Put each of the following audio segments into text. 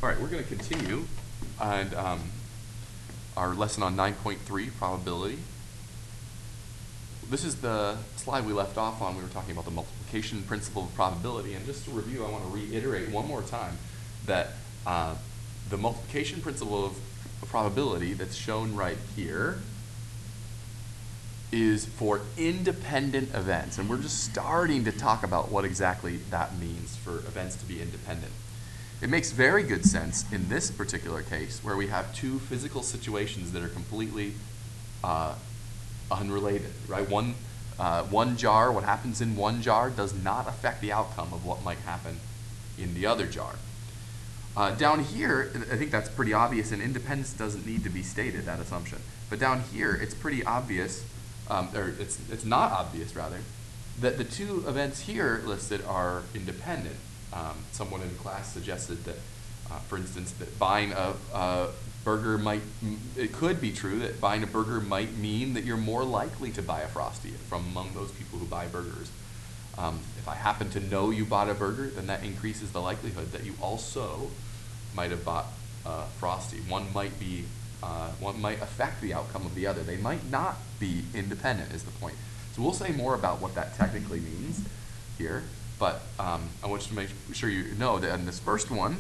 All right, we're going to continue and our lesson on 9.3, probability. This is the slide we left off on. We were talking about the multiplication principle of probability. And just to review, I want to reiterate one more time that the multiplication principle of probability that's shown right here is for independent events. And we're just starting to talk about what exactly that means for events to be independent. It makes very good sense in this particular case where we have two physical situations that are completely unrelated, right? One jar, what happens in one jar does not affect the outcome of what might happen in the other jar. Down here, I think that's pretty obvious, and independence doesn't need to be stated, that assumption. But down here, it's pretty obvious, or it's not obvious, rather, that the two events here listed are independent. Someone in class suggested that, for instance, that buying a burger it could be true that buying a burger might mean that you're more likely to buy a Frosty from among those people who buy burgers. If I happen to know you bought a burger, then that increases the likelihood that you also might have bought a Frosty. One might affect the outcome of the other. They might not be independent, is the point. So we'll say more about what that technically means here. But I want you to make sure you know that in this first one,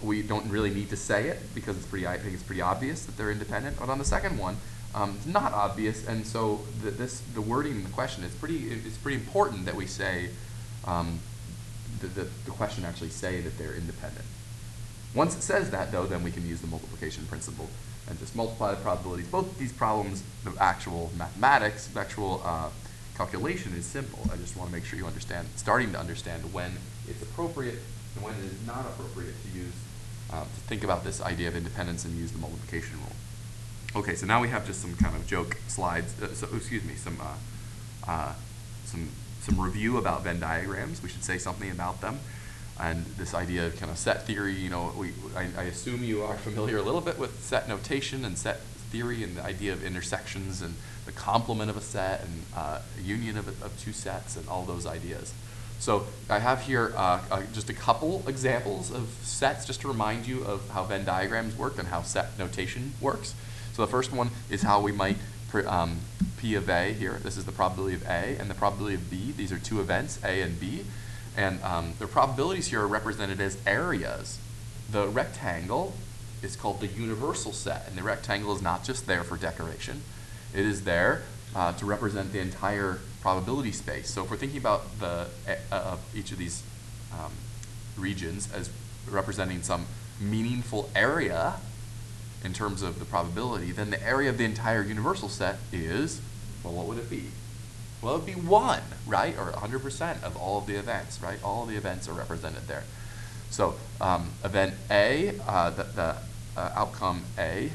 we don't really need to say it because I think it's pretty obvious that they're independent. But on the second one, it's not obvious, and so the wording in the question it's pretty important that we say the question actually say that they're independent. Once it says that, though, then we can use the multiplication principle and just multiply the probabilities. Both these problems, the actual mathematics, the actual calculation is simple. I just want to make sure you understand, starting to understand when it's appropriate and when it is not appropriate to use, to think about this idea of independence and use the multiplication rule. Okay, so now we have just some kind of joke slides, some review about Venn diagrams. We should say something about them. And this idea of kind of set theory, you know, I assume you are familiar a little bit with set notation and set theory and the idea of intersections and the complement of a set and a union of two sets and all those ideas. So I have here just a couple examples of sets just to remind you of how Venn diagrams work and how set notation works. So the first one is how we might P of A here. This is the probability of A and the probability of B. These are two events, A and B. And the probabilities here are represented as areas. The rectangle is called the universal set, and the rectangle is not just there for decoration. It is there to represent the entire probability space. So if we're thinking about each of these regions as representing some meaningful area in terms of the probability, then the area of the entire universal set is, well, what would it be? Well, it would be 1, right? Or 100% of all of the events, right? All of the events are represented there. So event A, the outcome A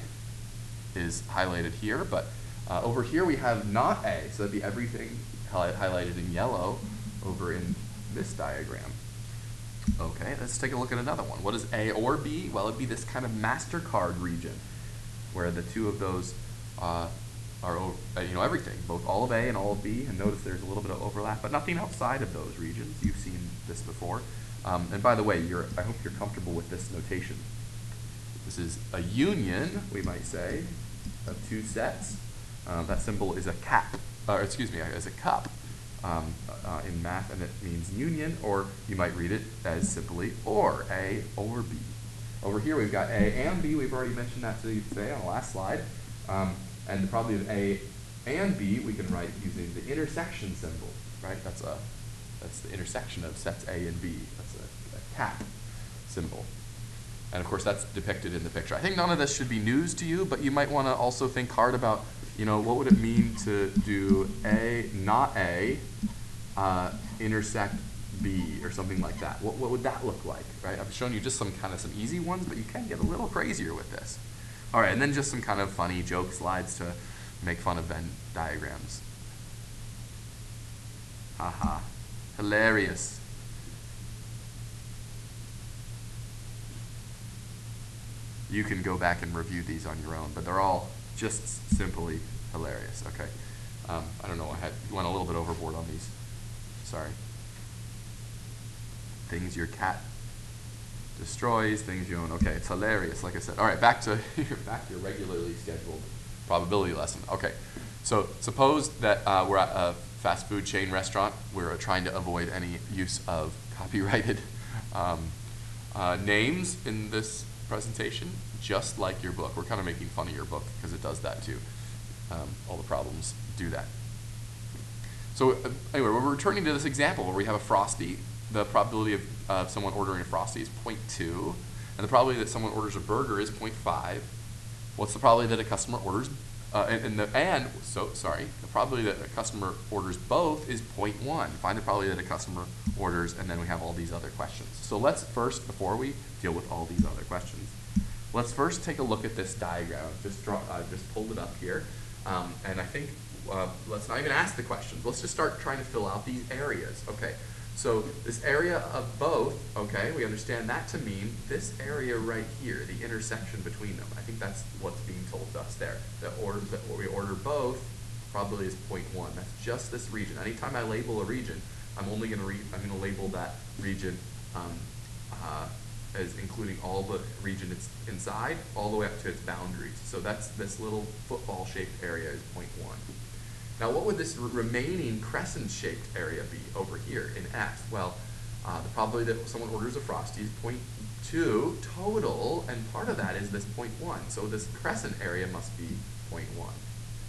is highlighted here, but over here we have not A, so that'd be everything highlighted in yellow over in this diagram. Okay, let's take a look at another one. What is A or B? Well, it'd be this kind of MasterCard region where the two of those are, everything, both all of A and all of B. And notice there's a little bit of overlap, but nothing outside of those regions. You've seen this before. And by the way, I hope you're comfortable with this notation. This is a union, we might say, of two sets. That symbol is a cap, is a cup in math, and it means union, or you might read it as simply or, A or B. Over here we've got A and B. We've already mentioned that to you today on the last slide. And the probability of A and B we can write using the intersection symbol, right? That's the intersection of sets A and B. That's a cap symbol. And of course that's depicted in the picture. I think none of this should be news to you, but you might want to also think hard about, what would it mean to do A, not A, intersect B, or something like that? What would that look like, right? I've shown you just some easy ones, but you can get a little crazier with this. All right, and then just some kind of funny joke slides to make fun of Venn diagrams. Haha, hilarious. You can go back and review these on your own, but they're all just simply hilarious. Okay, I don't know, I went a little bit overboard on these. Sorry. Things your cat destroys things you own. Okay, it's hilarious, like I said. All right, back to your regularly scheduled probability lesson. Okay, so suppose that we're at a fast food chain restaurant. We're trying to avoid any use of copyrighted names in this presentation, just like your book. We're kind of making fun of your book because it does that too. All the problems do that. So anyway, we're returning to this example where we have a Frosty. The probability of someone ordering a Frosty is 0.2, and the probability that someone orders a burger is 0.5. What's the probability that a customer orders? The probability that a customer orders both is 0.1. Find the probability that a customer orders, and then we have all these other questions. So let's first, before we deal with all these other questions, let's first take a look at this diagram. Just pulled it up here, and I think let's not even ask the questions. Let's just start trying to fill out these areas. Okay. So this area of both, okay, we understand that to mean this area right here, the intersection between them. I think that's what's being told to us there. That we order both probably is 0.1. That's just this region. Anytime I label a region, I'm going to label that region as including all the region it's inside, all the way up to its boundaries. So that's this little football-shaped area is 0.1. Now, what would this remaining crescent-shaped area be over here in X? Well, the probability that someone orders a Frosty is 0.2 total, and part of that is this 0.1. So this crescent area must be 0.1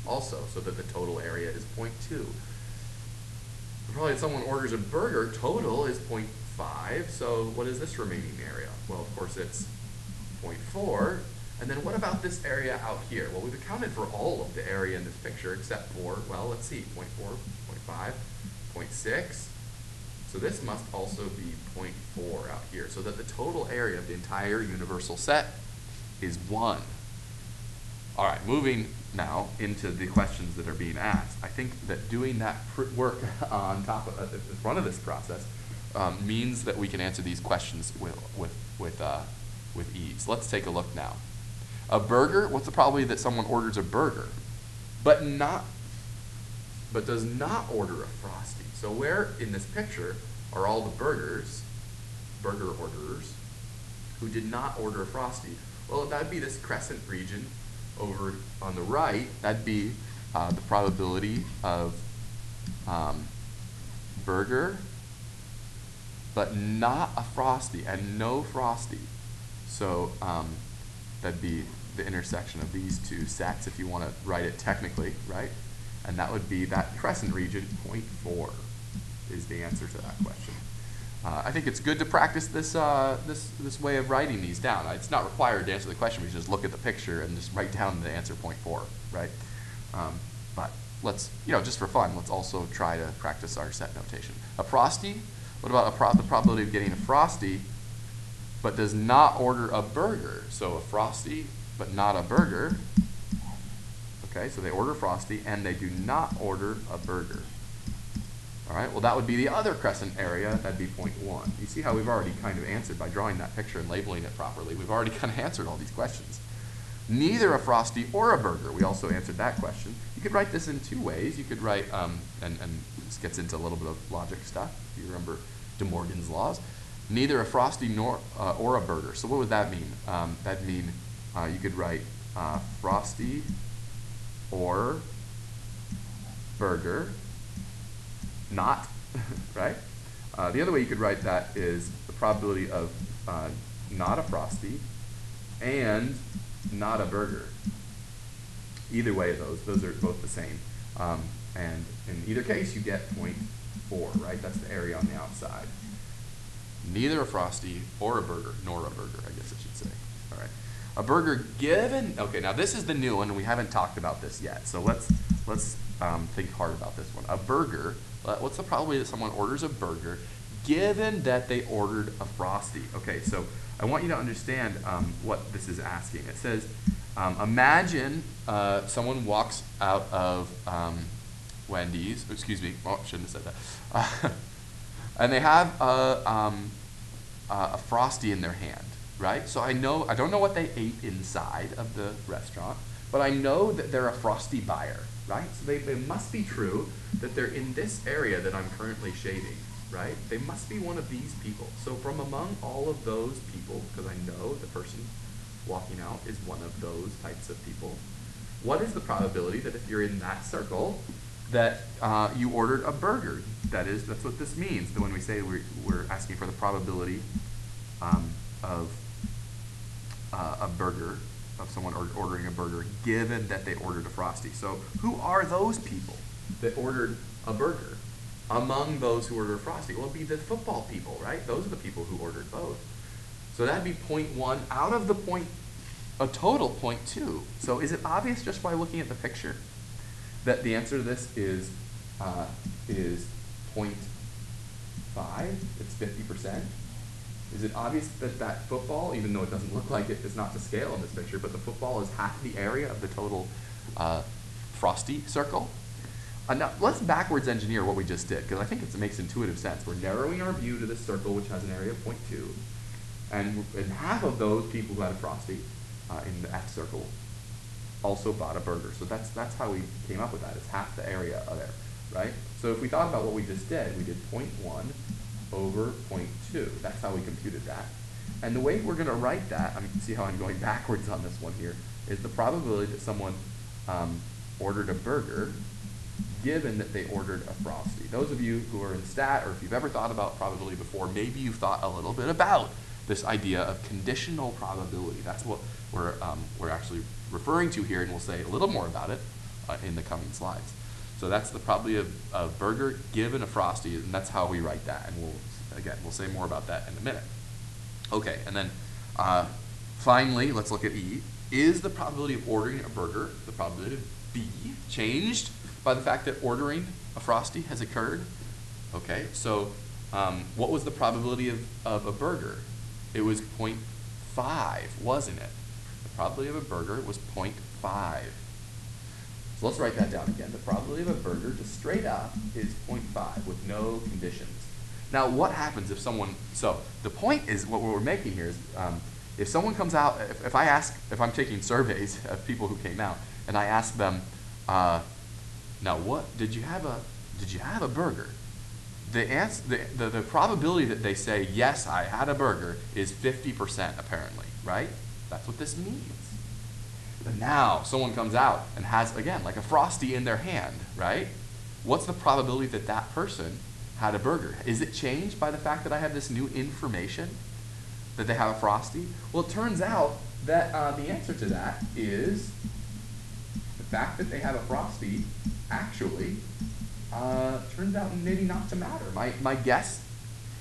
also, so that the total area is 0.2. The probability that someone orders a burger total is 0.5, so what is this remaining area? Well, of course, it's 0.4. And then what about this area out here? Well, we've accounted for all of the area in this picture except for, well, let's see, 0.4, 0.5, 0.6. So this must also be 0.4 out here, so that the total area of the entire universal set is 1. All right, moving now into the questions that are being asked. I think that doing that work on top of, in front of this process means that we can answer these questions with ease. Let's take a look now. A burger, what's the probability that someone orders a burger, but does not order a Frosty? So where in this picture are all the burger orderers who did not order a Frosty? Well, that'd be this crescent region over on the right. That'd be the probability of burger, but not a Frosty, and no Frosty. So that'd be the intersection of these two sets, if you want to write it technically, right? And that would be that crescent region, 0.4 is the answer to that question. I think it's good to practice this way of writing these down. It's not required to answer the question. We just look at the picture and just write down the answer 0.4, right? But let's, just for fun, let's also try to practice our set notation. A Frosty, what about the probability of getting a Frosty but does not order a burger? So a Frosty but not a burger. Okay, so they order Frosty and they do not order a burger. All right, well that would be the other crescent area, that'd be 0.1. You see how we've already kind of answered by drawing that picture and labeling it properly. We've already kind of answered all these questions. Neither a Frosty or a burger, we also answered that question. You could write this in two ways. You could write, and this gets into a little bit of logic stuff, if you remember De Morgan's laws. Neither a Frosty nor or a burger. So what would that mean? That'd mean you could write Frosty or burger, not, right? The other way you could write that is the probability of not a Frosty and not a burger. Either way of those are both the same. And in either case, you get 0.4, right? That's the area on the outside. Neither a Frosty or a burger, nor a burger, I guess I should say. All right. A burger given, okay, now this is the new one, and we haven't talked about this yet. So let's think hard about this one. A burger, what's the probability that someone orders a burger given that they ordered a Frosty? Okay, so I want you to understand what this is asking. It says, imagine someone walks out of Wendy's, excuse me, oh, shouldn't have said that. And they have a Frosty in their hand, right? So I don't know what they ate inside of the restaurant, but I know that they're a Frosty buyer, right? So it must be true that they're in this area that I'm currently shading. right? They must be one of these people. So from among all of those people, because I know the person walking out is one of those types of people, what is the probability that if you're in that circle, that you ordered a burger? That's what this means. When we say we're asking for the probability of a burger, of someone ordering a burger, given that they ordered a Frosty. So who are those people that ordered a burger among those who ordered a Frosty? Well, it'd be the football people, right? Those are the people who ordered both. So that'd be 0.1 out of the a total 0.2. So is it obvious just by looking at the picture that the answer to this is 0.5? It's 50%. Is it obvious that that football, even though it doesn't look like it, is not to scale in this picture, but the football is half the area of the total Frosty circle? Now, let's backwards engineer what we just did, because I think it makes intuitive sense. We're narrowing our view to this circle, which has an area of 0.2, and half of those people who had a Frosty in the F circle also bought a burger. So that's how we came up with that. It's half the area there, right? So if we thought about what we just did, we did 0.1 over 0.2. That's how we computed that. And the way we're going to write that, I mean, you can see how I'm going backwards on this one here, is the probability that someone ordered a burger given that they ordered a Frosty. Those of you who are in stat, or if you've ever thought about probability before, maybe you've thought a little bit about this idea of conditional probability. That's what we're actually referring to here, and we'll say a little more about it in the coming slides. So that's the probability of a burger given a Frosty, and that's how we write that. And we'll say more about that in a minute. Okay, and then finally, let's look at E. Is the probability of ordering a burger, the probability of B, changed by the fact that ordering a Frosty has occurred? Okay, so what was the probability of a burger? It was 0.5, wasn't it? The probability of a burger was 0.5. So let's write that down again. The probability of a burger, just straight up, is 0.5 with no conditions. Now, what happens if someone, so the point is, what we're making here is, if someone comes out, if I'm taking surveys of people who came out, and I ask them, now what, did you have a burger? The probability that they say, yes, I had a burger, is 50% apparently, right? That's what this means. But now someone comes out and has, again, like a Frosty in their hand, right? What's the probability that that person had a burger? Is it changed by the fact that I have this new information that they have a Frosty? Well, it turns out that the answer to that is the fact that they have a Frosty actually turns out maybe not to matter. My guess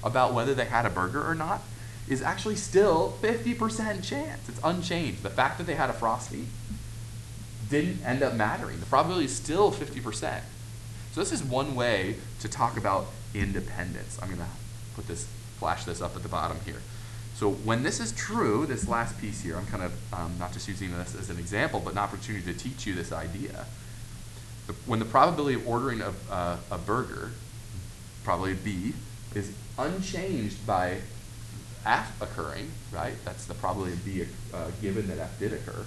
about whether they had a burger or not is actually still 50% chance. It's unchanged. The fact that they had a Frosty didn't end up mattering. The probability is still 50%. So this is one way to talk about independence. I'm going to flash this up at the bottom here. So when this is true, this last piece here, I'm kind of not just using this as an example, but an opportunity to teach you this idea. When the probability of ordering a burger, probability B, is unchanged by F occurring, right? That's the probability of B given that F did occur.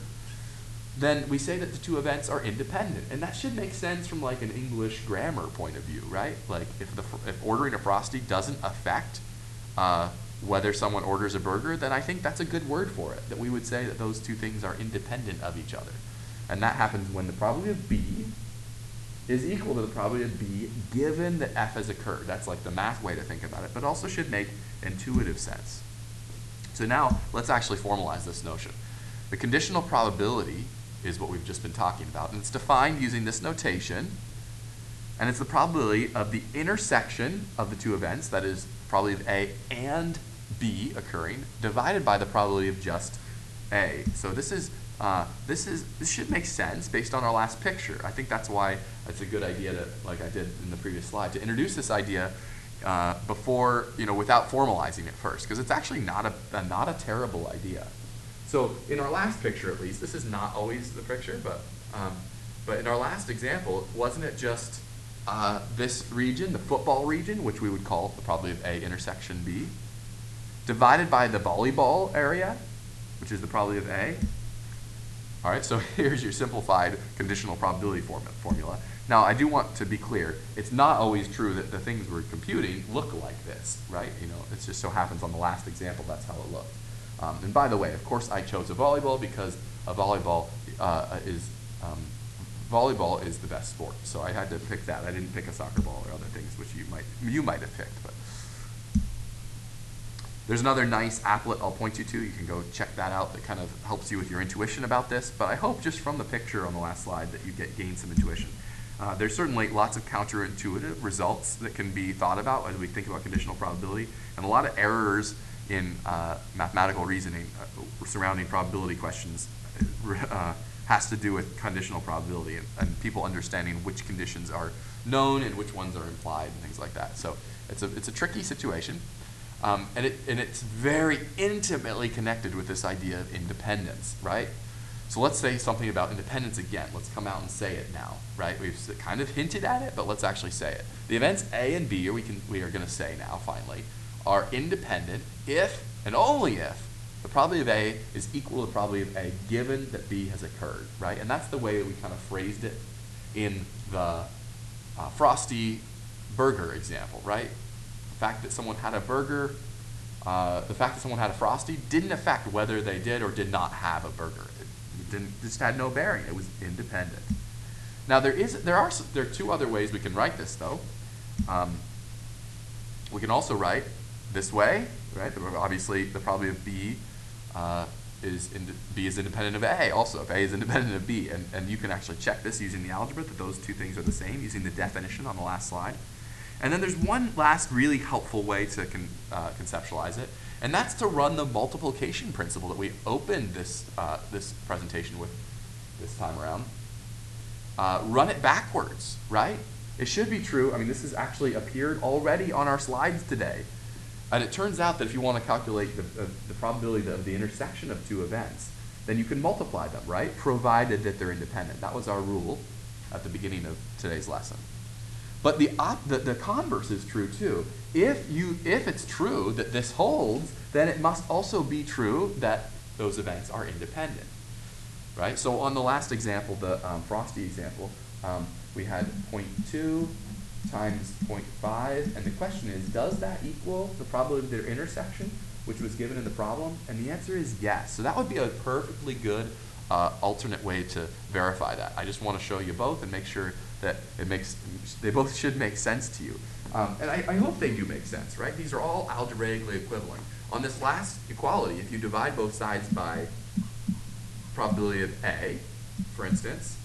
Then we say that the two events are independent, and that should make sense from like an English grammar point of view, right? Like if ordering a Frosty doesn't affect whether someone orders a burger, then I think that's a good word for it. That we would say that those two things are independent of each other, and that happens when the probability of B is equal to the probability of B given that F has occurred. That's like the math way to think about it, but also should make intuitive sense. So now let's actually formalize this notion. The conditional probability is what we've just been talking about, and it's defined using this notation, and it's the probability of the intersection of the two events, that is probability of A and B occurring, divided by the probability of just A. So this should make sense based on our last picture. I think that's why it's a good idea to, like I did in the previous slide, to introduce this idea before, without formalizing it first, because it's actually not a terrible idea. So in our last picture, at least, this is not always the picture, but in our last example, wasn't it just this region, the football region, which we would call the probability of A intersection B, divided by the volleyball area, which is the probability of A? All right, so here's your simplified conditional probability formula. Now, I do want to be clear, it's not always true that the things we're computing look like this, right? You know, it just so happens on the last example that's how it looked. And by the way, of course, I chose a volleyball because a volleyball volleyball is the best sport. So I had to pick that. I didn't pick a soccer ball or other things, which you might have picked. But there's another nice applet I'll point you to. You can go check that out. That kind of helps you with your intuition about this. But I hope just from the picture on the last slide that you gain some intuition. There's certainly lots of counterintuitive results that can be thought about as we think about conditional probability, and a lot of errors in mathematical reasoning surrounding probability questions has to do with conditional probability and people understanding which conditions are known and which ones are implied and things like that. So it's a tricky situation, and it's very intimately connected with this idea of independence, right? So let's say something about independence again. Let's come out and say it now, right? We've kind of hinted at it, but let's actually say it. The events A and B, we are going to say now, finally, are independent if and only if the probability of A is equal to the probability of A given that B has occurred, right? And that's the way that we kind of phrased it in the Frosty burger example, right? The fact that someone had a burger, the fact that someone had a Frosty didn't affect whether they did or did not have a burger. It just had no bearing. It was independent. Now there are two other ways we can write this though. We can also write this way, right? Obviously the probability of B is independent of A also, if A is independent of B. And you can actually check this using the algebra that those two things are the same, using the definition on the last slide. And then there's one last really helpful way to conceptualize it, and that's to run the multiplication principle that we opened this presentation with this time around. Run it backwards, right? It should be true. I mean, this has actually appeared already on our slides today. And it turns out that if you want to calculate the probability of the intersection of two events, then you can multiply them, right? Provided that they're independent. That was our rule at the beginning of today's lesson. But the converse is true too. If it's true that this holds, then it must also be true that those events are independent, right? So on the last example, the Frosty example, we had 0.2 times 0.5, and the question is, does that equal the probability of their intersection, which was given in the problem? And the answer is yes. So that would be a perfectly good alternate way to verify that. I just want to show you both and make sure that they both should make sense to you. And I hope they do make sense, right? These are all algebraically equivalent. On this last equality, if you divide both sides by probability of A, for instance,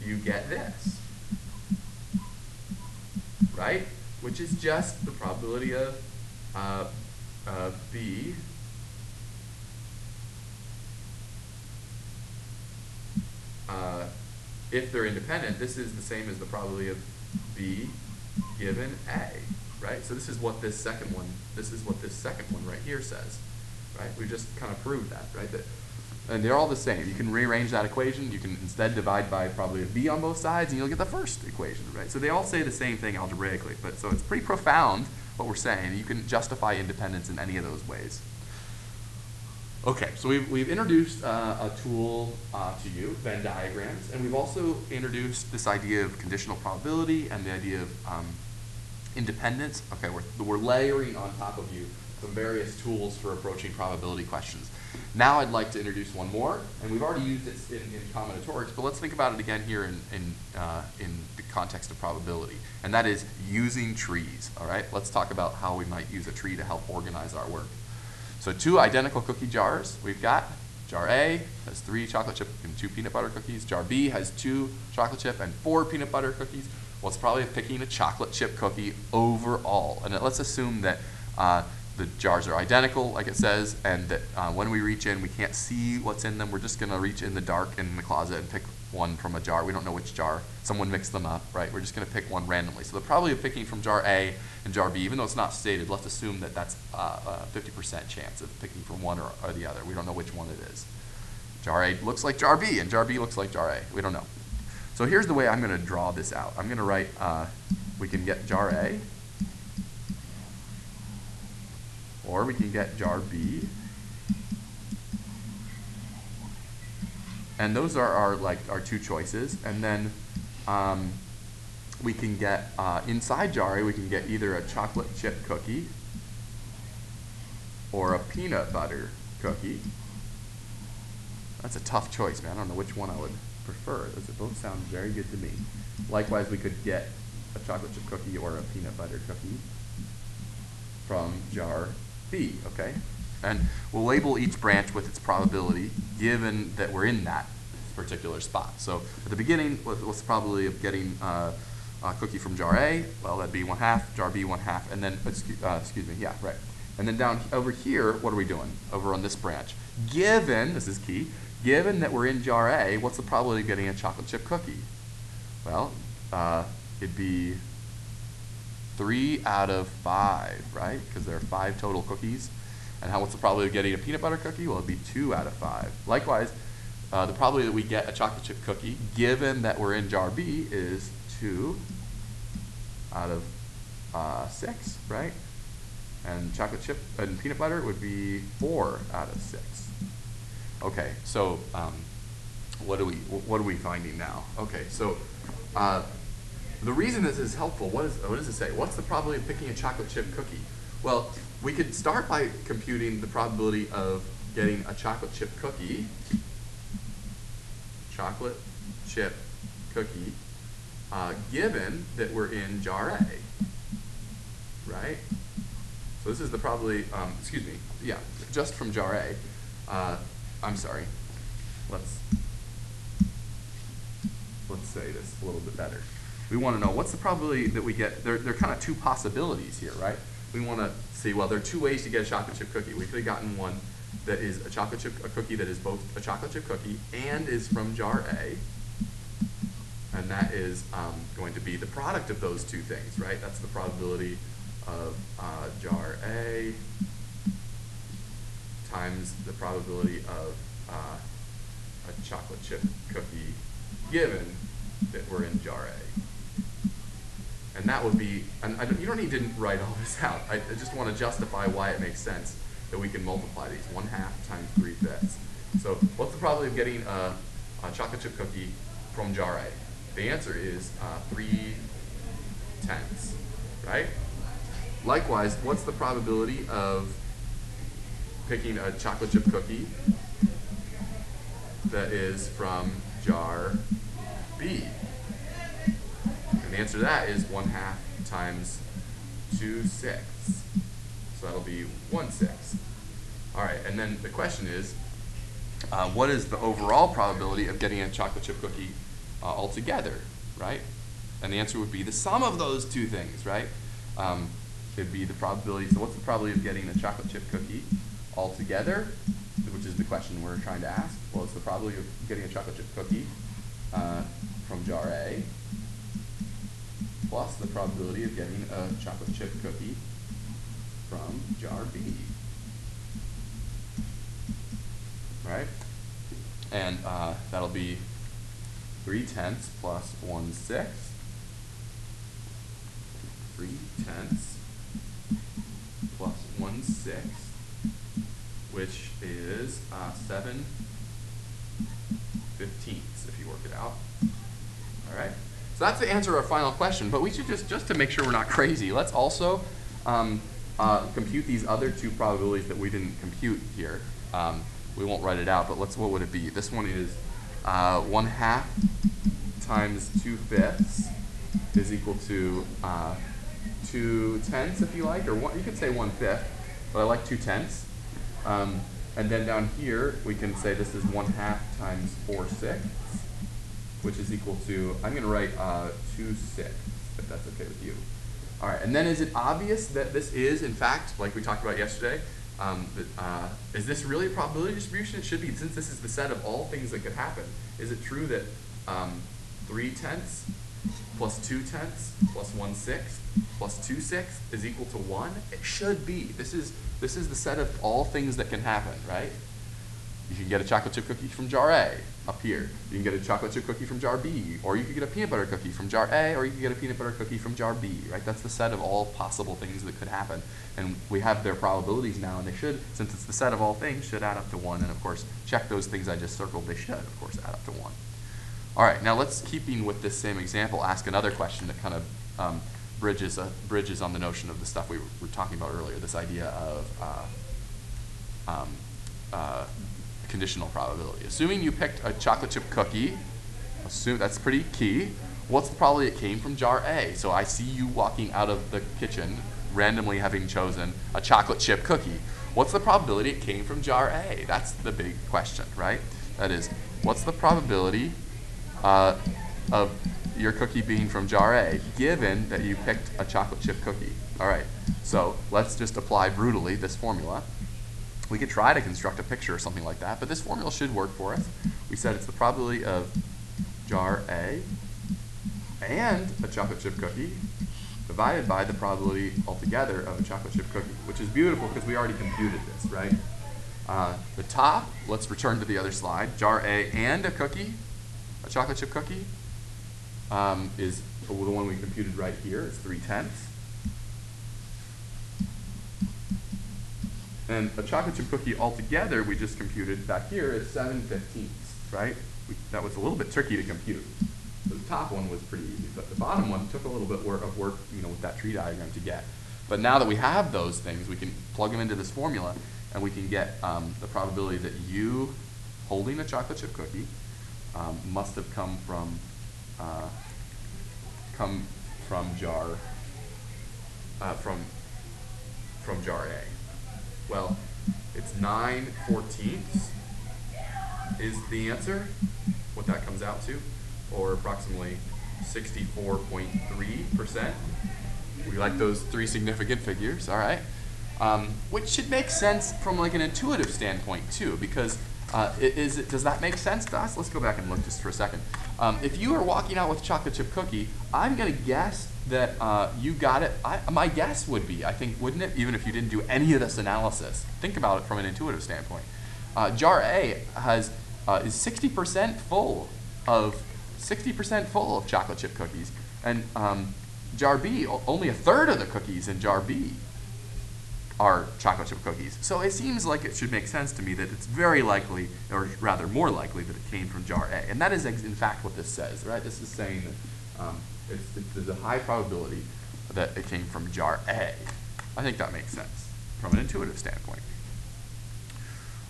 you get this, right? Which is just the probability of B if they're independent. This is the same as the probability of B given A, right? So this is what this second one right here says, right? We just kind of proved that, right? And they're all the same. You can rearrange that equation. You can instead divide by probability of B on both sides, and you'll get the first equation, right? So they all say the same thing algebraically, but so it's pretty profound what we're saying. You can justify independence in any of those ways. Okay, so we've introduced a tool to you, Venn diagrams, and we've also introduced this idea of conditional probability and the idea of independence. Okay, we're layering on top of you some various tools for approaching probability questions. Now I'd like to introduce one more, and we've already used it in combinatorics, but let's think about it again here in the context of probability, and that is using trees. All right, let's talk about how we might use a tree to help organize our work. So two identical cookie jars we've got. Jar A has 3 chocolate chip and 2 peanut butter cookies. Jar B has 2 chocolate chip and 4 peanut butter cookies. Well, it's probably picking a chocolate chip cookie overall. And let's assume that the jars are identical, like it says, and that when we reach in, we can't see what's in them. We're just going to reach in the dark in the closet and pick one from a jar. We don't know which jar. Someone mixed them up, right? We're just going to pick one randomly. So the probability of picking from jar A and jar B, even though it's not stated, let's assume that that's a 50% chance of picking from one or the other. We don't know which one it is. Jar A looks like jar B, and jar B looks like jar A. We don't know. So here's the way I'm going to draw this out. I'm going to write, we can get jar A, or we can get jar B, And those are our two choices. And then we can get, inside jar A, we can get either a chocolate chip cookie or a peanut butter cookie. That's a tough choice, man. I don't know which one I would prefer. Those both sound very good to me. Likewise, we could get a chocolate chip cookie or a peanut butter cookie from jar B, okay? And we'll label each branch with its probability given that we're in that particular spot. So at the beginning, what's the probability of getting a cookie from jar A? Well, that'd be 1/2, jar B 1/2, and then, excuse me, yeah, right. And then down over here, what are we doing over on this branch? Given, this is key, given that we're in jar A, what's the probability of getting a chocolate chip cookie? Well, it'd be 3 out of 5, right? Because there are 5 total cookies. And what's the probability of getting a peanut butter cookie? Well, it'd be 2 out of 5. Likewise, the probability that we get a chocolate chip cookie, given that we're in jar B, is 2 out of 6, right? And chocolate chip and peanut butter would be 4 out of 6. Okay, so what are we finding now? Okay, so the reason this is helpful, what does it say? What's the probability of picking a chocolate chip cookie? Well, we could start by computing the probability of getting a chocolate chip cookie, given that we're in jar A, right? So this is the probability, excuse me, yeah, just from jar A. I'm sorry, let's say this a little bit better. We want to know what's the probability that we get, there are kind of 2 possibilities here, right? We want to see, well, there are 2 ways to get a chocolate chip cookie. We could have gotten one that is a cookie that is both a chocolate chip cookie and is from jar A. And that is going to be the product of those 2 things, right? That's the probability of jar A times the probability of a chocolate chip cookie given that we're in jar A. And that would be, and you don't need to write all this out. I just want to justify why it makes sense that we can multiply these. 1/2 times 3/5. So what's the probability of getting a chocolate chip cookie from jar A? The answer is 3/10, right? Likewise, what's the probability of picking a chocolate chip cookie that is from jar B? And the answer to that is 1/2 times 2/6. So that'll be 1/6. All right, and then the question is, what is the overall probability of getting a chocolate chip cookie altogether, right? And the answer would be the sum of those 2 things, right? It'd be the probability, so what's the probability of getting a chocolate chip cookie altogether, which is the question we're trying to ask. Well, it's the probability of getting a chocolate chip cookie from jar A plus the probability of getting a chocolate chip cookie from jar B. Right? And that'll be 3/10 plus 1/6. 3/10 plus 1/6, which is 7/15 if you work it out. All right. So that's the answer to our final question. But we should just to make sure we're not crazy, let's also compute these other 2 probabilities that we didn't compute here. We won't write it out, but what would it be? This one is 1/2 times 2/5 is equal to 2/10 if you like, or you could say 1/5, but I like 2/10. And then down here we can say this is 1/2 times 4/6, which is equal to, I'm going to write 2/6 if that's okay with you. All right, and then is it obvious that this is, in fact, like we talked about yesterday, is this really a probability distribution? It should be, since this is the set of all things that could happen. Is it true that 3/10 plus 2/10 plus 1/6 plus 2/6 is equal to 1? It should be. This is the set of all things that can happen, right? You can get a chocolate chip cookie from jar A, up here. You can get a chocolate chip cookie from jar B, or you could get a peanut butter cookie from jar A, or you could get a peanut butter cookie from jar B, right? That's the set of all possible things that could happen. And we have their probabilities now, and they should, since it's the set of all things, should add up to 1. And of course, check those things I just circled, they should, of course, add up to 1. All right, now let's, keeping with this same example, ask another question that kind of bridges on the notion of the stuff we were talking about earlier, this idea of conditional probability. Assuming you picked a chocolate chip cookie, assume that's pretty key. What's the probability it came from jar A? So I see you walking out of the kitchen, randomly having chosen a chocolate chip cookie. What's the probability it came from jar A? That's the big question, right? That is, what's the probability of your cookie being from jar A, given that you picked a chocolate chip cookie? All right, so let's just apply brutally this formula. We could try to construct a picture or something like that, but this formula should work for us. We said it's the probability of jar A and a chocolate chip cookie divided by the probability altogether of a chocolate chip cookie, which is beautiful because we already computed this, right? The top, let's return to the other slide, jar A and a cookie, a chocolate chip cookie, is the one we computed right here. It's 3/10. And a chocolate chip cookie altogether, we just computed back here, is 7/15, right? That was a little bit tricky to compute. The top one was pretty easy, but the bottom one took a little bit of work, with that tree diagram to get. But now that we have those things, we can plug them into this formula, and we can get the probability that you holding a chocolate chip cookie must have come from jar A. Well, it's 9/14 is the answer, what that comes out to, or approximately 64.3%. We like those three significant figures, all right? Which should make sense from like an intuitive standpoint too, because does that make sense to us? Let's go back and look just for a second. If you were walking out with a chocolate chip cookie, I'm gonna guess that you got it. My guess would be, I think, wouldn't it, even if you didn't do any of this analysis, think about it from an intuitive standpoint. Jar A is 60% full of chocolate chip cookies, and jar B, only a third of the cookies in jar B are chocolate chip cookies. So it seems like it should make sense to me that it's very likely, or rather more likely, that it came from jar A. And that is in fact what this says, right? This is saying that there's a high probability that it came from jar A. I think that makes sense from an intuitive standpoint.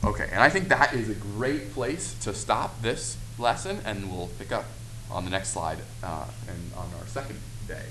Okay, and I think that is a great place to stop this lesson, and we'll pick up on the next slide and on our second day.